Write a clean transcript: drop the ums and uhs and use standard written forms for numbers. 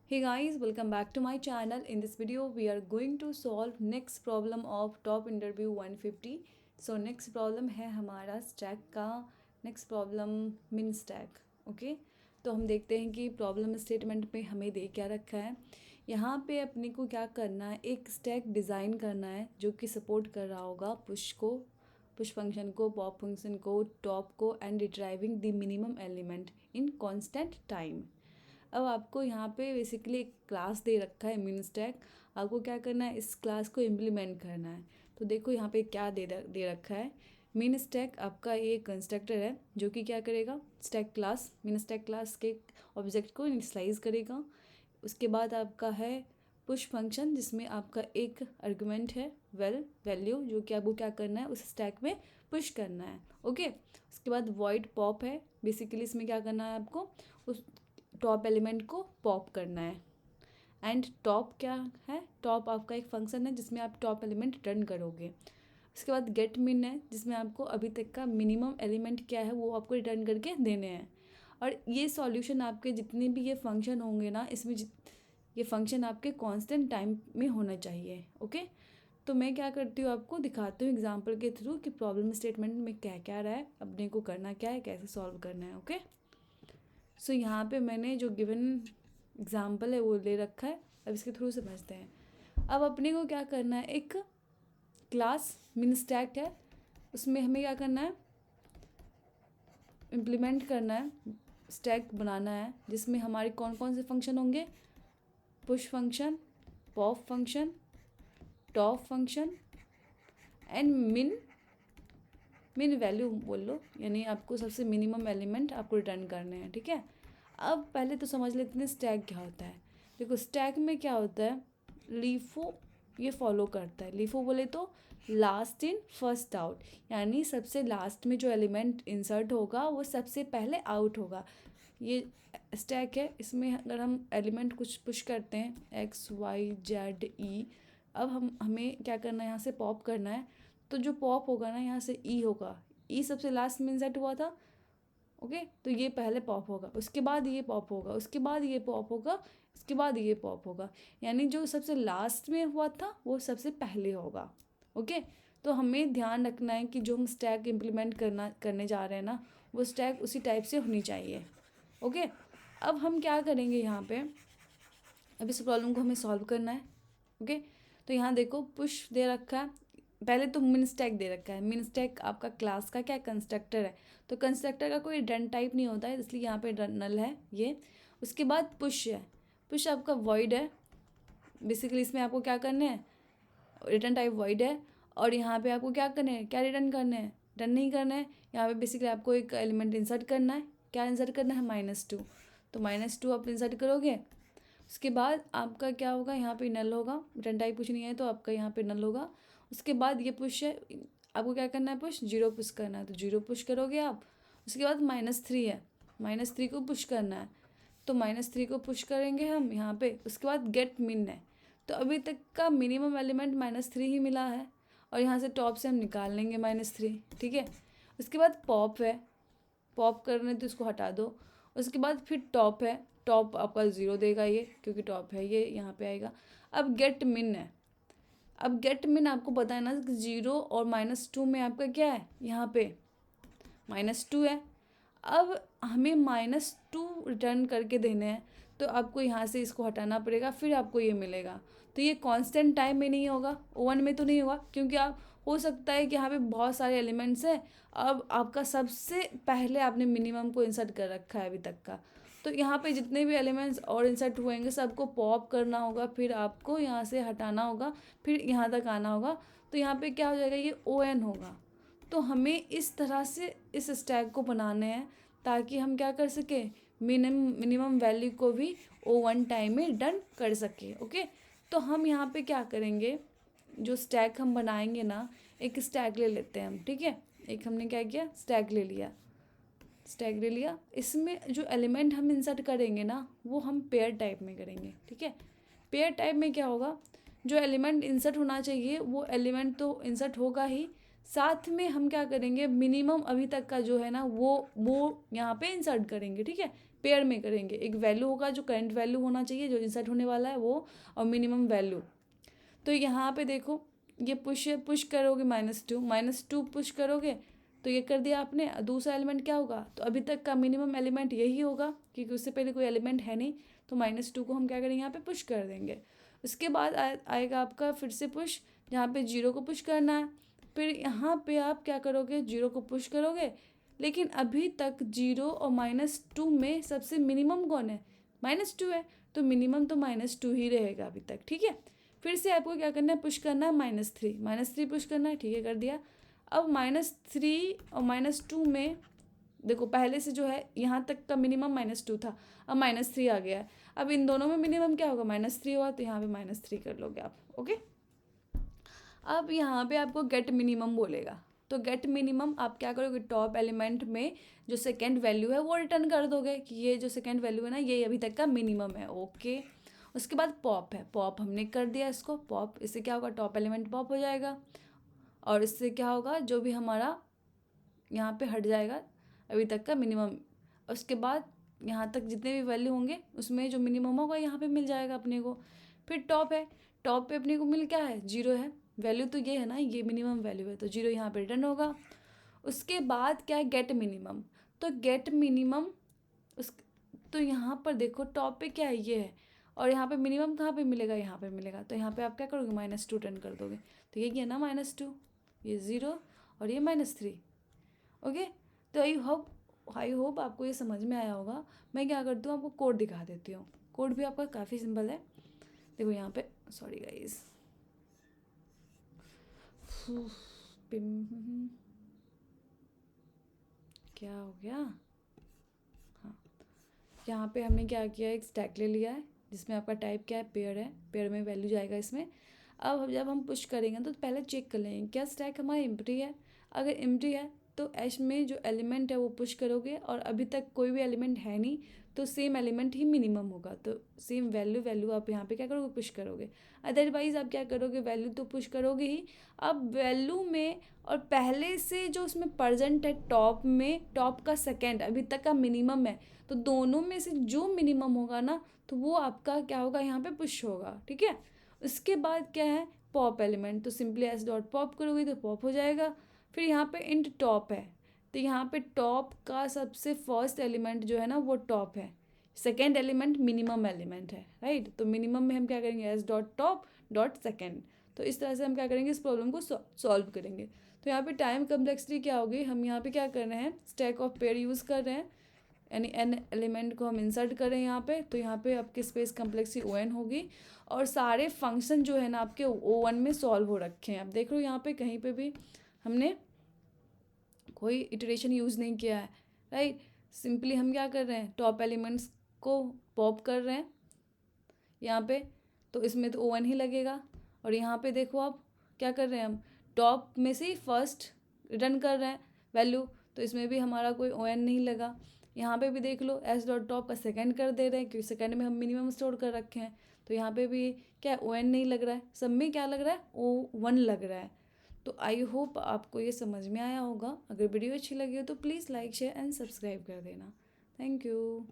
Hey guys, welcome back to my channel. In this video, we are going to solve next problem of top interview 150. So next problem है हमारा stack का next problem min stack. Okay? तो हम देखते हैं कि problem statement में हमें दे क्या रखा है। यहाँ पे अपने को क्या करना है, एक स्टैक डिज़ाइन करना है जो कि सपोर्ट कर रहा होगा पुश फंक्शन को, पॉप फंक्शन को, टॉप को and retrieving the minimum element in constant time. अब आपको यहाँ पे बेसिकली एक क्लास दे रखा है मिन स्टैक। आपको क्या करना है, इस क्लास को इम्प्लीमेंट करना है। तो देखो यहाँ पे क्या दे रखा है। मिन स्टैक आपका ये कंस्ट्रक्टर है जो कि क्या करेगा, स्टैक क्लास मिन स्टैक क्लास के ऑब्जेक्ट को इनिशियलाइज करेगा। उसके बाद आपका है पुश फंक्शन जिसमें आपका एक आर्गुमेंट है वैल्यू जो कि आपको क्या करना है, उस स्टैक में पुश करना है। ओके, उसके बाद वॉइड पॉप है। बेसिकली इसमें क्या करना है, आपको उस टॉप एलिमेंट को पॉप करना है। एंड टॉप क्या है, टॉप आपका एक फंक्शन है जिसमें आप टॉप एलिमेंट रिटर्न करोगे। उसके बाद गेट मिन है जिसमें आपको अभी तक का मिनिमम एलिमेंट क्या है वो आपको रिटर्न करके देने हैं। और ये सॉल्यूशन आपके जितने भी ये फंक्शन होंगे ना, इसमें ये फंक्शन आपके कांस्टेंट टाइम में होना चाहिए। ओके, तो मैं क्या करती हूँ, आपको दिखाती हूँ एग्जांपल के थ्रू कि प्रॉब्लम स्टेटमेंट में क्या क्या रहा है, अपने को करना क्या है, कैसे सॉल्व करना है। ओके, सो यहाँ पे मैंने जो गिवन एग्जाम्पल है वो ले रखा है। अब इसके थ्रू समझते हैं। अब अपने को क्या करना है, एक क्लास मिन स्टैक है, उसमें हमें क्या करना है, इम्प्लीमेंट करना है, स्टैक बनाना है जिसमें हमारे कौन कौन से फंक्शन होंगे, push function, pop function, top function and मिन वैल्यू बोल लो, यानी आपको सबसे मिनिमम एलिमेंट आपको रिटर्न करने हैं। ठीक है, अब पहले तो समझ लेते हैं स्टैक क्या होता है। देखो स्टैक में क्या होता है, लीफो ये फॉलो करता है। लीफो बोले तो लास्ट इन फर्स्ट आउट, यानी सबसे लास्ट में जो एलिमेंट इंसर्ट होगा वो सबसे पहले आउट होगा। ये स्टैक है। इसमें अगर हम एलिमेंट कुछ पुश करते हैं एक्स वाई जेड ई, अब हमें क्या करना है, यहाँ से पॉप करना है। तो जो पॉप होगा ना, यहाँ से ई होगा, ई सबसे लास्ट में इंसर्ट हुआ था। ओके, तो ये पहले पॉप होगा, उसके बाद ये पॉप होगा, उसके बाद ये पॉप होगा, उसके बाद ये पॉप होगा, यानी जो सबसे लास्ट में हुआ था वो सबसे पहले होगा। ओके, तो हमें ध्यान रखना है कि जो हम स्टैक इम्प्लीमेंट करने जा रहे हैं ना, वो स्टैक उसी टाइप से होनी चाहिए। ओके, अब हम क्या करेंगे यहाँ पे, अब इस प्रॉब्लम को हमें सॉल्व करना है। ओके, तो यहाँ देखो पुश दे रखा है, पहले तो मिन स्टैक दे रखा है। मिन स्टैक आपका क्लास का क्या कंस्ट्रक्टर है, तो कंस्ट्रक्टर का कोई रन टाइप नहीं होता है, इसलिए यहाँ पे नल है ये। उसके बाद पुश है, पुश आपका वॉइड है। बेसिकली इसमें आपको क्या करना है, रिटर्न टाइप वॉइड है। और यहाँ पे आपको क्या करना है, क्या रिटर्न करना है, रिटर्न नहीं करना है। यहाँ पे बेसिकली आपको एक एलिमेंट इंसर्ट करना है। क्या इंसर्ट करना है, -2। तो -2 आप इंसर्ट करोगे, उसके बाद आपका क्या होगा, यहाँ पे नल होगा। रिटर्न टाइप कुछ नहीं है तो आपका यहाँ पे नल होगा। उसके बाद ये पुश है, आपको क्या करना है, पुश 0 पुश करना है, तो 0 पुश करोगे आप। उसके बाद -3 है, -3 को पुश करना है, तो -3 को पुश करेंगे हम यहाँ पे। उसके बाद गेट मिन है, तो अभी तक का मिनिमम एलिमेंट -3 ही मिला है, और यहाँ से टॉप से हम निकाल लेंगे -3। ठीक है, उसके बाद पॉप है, पॉप करने तो इसको हटा दो। उसके बाद फिर टॉप है, टॉप आपका 0 देगा ये, क्योंकि टॉप है ये, यहाँ पे आएगा। अब गेट मिन है, अब गेट मिन आपको पता है ना कि 0 और -2 में आपका क्या है, यहाँ पे -2 है। अब हमें -2 रिटर्न करके देने हैं, तो आपको यहाँ से इसको हटाना पड़ेगा, फिर आपको ये मिलेगा। तो ये कांस्टेंट टाइम में नहीं होगा, ओवन में तो नहीं होगा, क्योंकि आप हो सकता है कि यहाँ पे बहुत सारे एलिमेंट्स हैं। अब आपका सबसे पहले आपने मिनिमम को इंसर्ट कर रखा है अभी तक का, तो यहाँ पे जितने भी एलिमेंट्स और इंसर्ट हुएंगे सबको पॉप करना होगा, फिर आपको यहाँ से हटाना होगा, फिर यहाँ तक आना होगा। तो यहाँ पे क्या हो जाएगा, ये ON होगा। तो हमें इस तरह से इस स्टैक को बनाने हैं ताकि हम क्या कर सके, मिनिमम वैल्यू को भी O1 टाइम में डन कर सके। ओके, तो हम यहाँ पे क्या करेंगे, जो स्टैक हम बनाएंगे ना, एक स्टैक ले लेते हैं हम। ठीक है, एक हमने क्या किया, स्टैक ले लिया, स्टैक ले लिया। इसमें जो एलिमेंट हम इंसर्ट करेंगे ना, वो हम पेयर टाइप में करेंगे। ठीक है, पेयर टाइप में क्या होगा, जो एलिमेंट इंसर्ट होना चाहिए वो एलिमेंट तो इंसर्ट होगा ही, साथ में हम क्या करेंगे, मिनिमम अभी तक का जो है ना वो यहाँ पे इंसर्ट करेंगे। ठीक है, पेयर में करेंगे। एक वैल्यू होगा जो करंट वैल्यू होना चाहिए, जो इंसर्ट होने वाला है वो, और मिनिमम वैल्यू। तो यहाँ पे देखो ये पुश है, पुश करोगे -2 पुश करोगे तो ये कर दिया आपने। दूसरा एलिमेंट क्या होगा, तो अभी तक का मिनिमम एलिमेंट यही होगा क्योंकि उससे पहले कोई एलिमेंट है नहीं, तो -2 को हम क्या करेंगे यहाँ पे पुश कर देंगे। उसके बाद आएगा आपका फिर से पुश, जहाँ पे 0 को पुश करना है। फिर यहाँ पे आप क्या करोगे, 0 को पुश करोगे, लेकिन अभी तक 0 और -2 में सबसे मिनिमम कौन है, -2 है, तो मिनिमम तो -2 ही रहेगा अभी तक, ठीक है। फिर से आपको क्या करना है, पुश करना है -3 पुश करना है, ठीक है, कर दिया। अब -3 और -2 में देखो पहले से जो है यहाँ तक का मिनिमम -2 था, अब -3 आ गया है। अब इन दोनों में मिनिमम क्या होगा, -3 होगा, तो यहाँ पे -3 कर लोगे आप, ओके। अब यहाँ पे आपको गेट मिनिमम बोलेगा, तो गेट मिनिमम आप क्या करोगे, टॉप एलिमेंट में जो सेकेंड वैल्यू है वो रिटर्न कर दोगे कि ये जो सेकेंड वैल्यू है ना ये अभी तक का मिनिमम है, ओके। उसके बाद पॉप है, पॉप हमने कर दिया इसको पॉप, इससे क्या होगा, टॉप एलिमेंट पॉप हो जाएगा, और इससे क्या होगा, जो भी हमारा यहाँ पे हट जाएगा अभी तक का मिनिमम। उसके बाद यहाँ तक जितने भी वैल्यू होंगे उसमें जो मिनिमम होगा यहाँ पे मिल जाएगा अपने को। फिर टॉप है, टॉप पे अपने को मिल क्या है, 0 है, वैल्यू तो ये है ना, ये मिनिमम वैल्यू है, तो 0 यहाँ पे रिटर्न होगा। उसके बाद क्या है, गेट मिनिमम, तो गेट मिनिमम उस, तो यहाँ पर देखो टॉप पे क्या है, ये है, और यहाँ पे मिनिमम कहाँ पे मिलेगा, यहाँ पे मिलेगा, तो यहाँ पे आप क्या करोगे, -2 रिटर्न कर दोगे, तो ये क्या ना -2, ये 0 और ये -3, ओके। तो आई होप आपको ये समझ में आया होगा। मैं क्या करती हूँ, आपको कोड दिखा देती हूँ। कोड भी आपका काफ़ी सिंपल है, देखो यहाँ पे, सॉरी गाइस, क्या हो गया, हाँ, यहाँ पे हमने क्या किया, एक स्टैक ले लिया है जिसमें आपका टाइप क्या है, पेयर है, पेयर में वैल्यू जाएगा इसमें। अब जब हम पुश करेंगे तो पहले चेक कर लेंगे क्या स्टैक हमारा एम्प्टी है। अगर एम्प्टी है तो एच में जो एलिमेंट है वो पुश करोगे, और अभी तक कोई भी एलिमेंट है नहीं तो सेम एलिमेंट ही मिनिमम होगा, तो सेम वैल्यू आप यहाँ पे क्या करोगे, पुश करोगे। अदरवाइज आप क्या करोगे, वैल्यू तो पुश करोगे ही। अब वैल्यू में और पहले से जो उसमें प्रेजेंट है टॉप में, टॉप का सेकेंड अभी तक का मिनिमम है, तो दोनों में से जो मिनिमम होगा ना तो वो आपका क्या होगा, यहाँ पे पुश होगा, ठीक है। उसके बाद क्या है, पॉप एलिमेंट, तो सिंपली एस डॉट पॉप करोगे तो पॉप हो जाएगा। फिर यहाँ पे इंट टॉप है, तो यहाँ पे टॉप का सबसे फर्स्ट एलिमेंट जो है ना वो टॉप है, सेकेंड एलिमेंट मिनिमम एलिमेंट है, राइट। तो मिनिमम में हम क्या करेंगे, S dot top dot second. तो इस तरह से हम क्या करेंगे, इस प्रॉब्लम को सॉल्व करेंगे। तो यहाँ पे टाइम कम्प्लेक्सिटी क्या होगी, हम यहाँ पे क्या कर रहे हैं, स्टैक ऑफ पेयर यूज़ कर रहे हैं, यानी एन एलिमेंट को हम इंसर्ट करें यहाँ पे, तो यहाँ पे आपकी स्पेस कम्प्लेक्सिटी O(n) होगी, और सारे फंक्शन जो है ना आपके O(1) में सॉल्व हो रखे हैं। अब देख लो यहाँ पे कहीं पे भी हमने कोई इटरेशन यूज़ नहीं किया है, राइट। सिंपली हम क्या कर रहे हैं, टॉप एलिमेंट्स को पॉप कर रहे हैं यहाँ पे, तो इसमें तो O(n) ही लगेगा। और यहाँ पे देखो आप क्या कर रहे हैं, हम टॉप में से ही फर्स्ट रिटर्न कर रहे हैं वैल्यू, तो इसमें भी हमारा कोई O(n) नहीं लगा। यहाँ पे भी देख लो एस डॉट टॉप का सेकेंड कर दे रहे हैं क्योंकि सेकेंड में हम मिनिमम स्टोर कर रखे हैं, तो यहाँ पे भी क्या O(n) नहीं लग रहा है, सब में क्या लग रहा है, O(1) लग रहा है। तो आई होप आपको ये समझ में आया होगा। अगर वीडियो अच्छी लगी हो तो please like share and subscribe कर देना। Thank you.